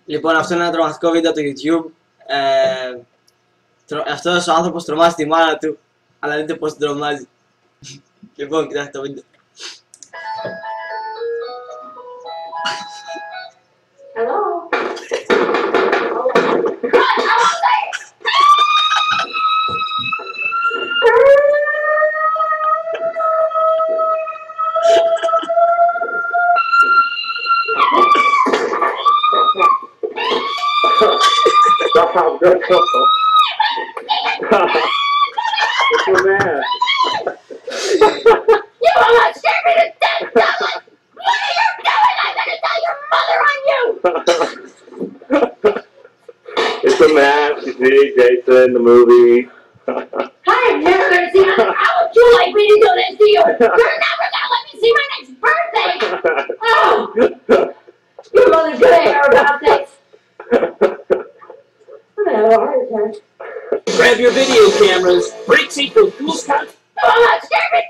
Λοιπόν, αυτό είναι ένα τρομακτικό βίντεο από το YouTube. Αυτός ο άνθρωπος τρομάζει τη μάνα του, αλλά δείτε πως την τρομάζει. Λοιπόν, κοιτάξτε το βίντεο. Hello? Stop, good girl. What's your man? You almost scared me to death, Douglas! What are you doing? I'm gonna tell your mother on you! It's a mask, you see, Jason, the movie. I am never gonna see my... How would you like me to do this to you? You're never gonna let me see my next birthday! Oh! Your mother's gonna hear about this! I'm gonna have a heart attack. Grab your video cameras. Break sequel. Tools cut. You almost scared me!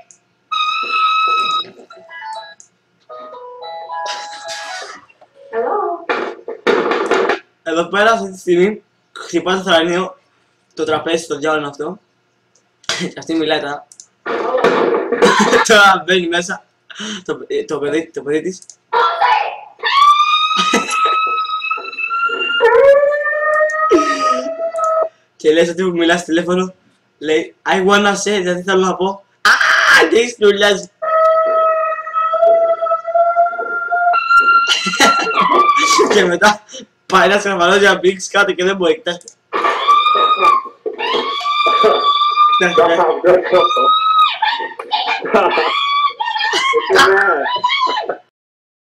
Hello? Εδώ πέρα αυτή τη στιγμή χτυπάει το θρανίο, το τραπέζι, το διάολο αυτό. Και αυτή μιλάει τώρα. Τώρα μπαίνει μέσα το παιδί της. Και λέει ότι που μιλάει στο τηλέφωνο, λέει I wanna say, δηλαδή θέλω να πω. Και έχεις νουλιάζει. Και μετά πάει να σκαφαλώσει να μπήξει κάτω και δεν μπορεί, κοιτάξτε. Stop, good girl. What's your man?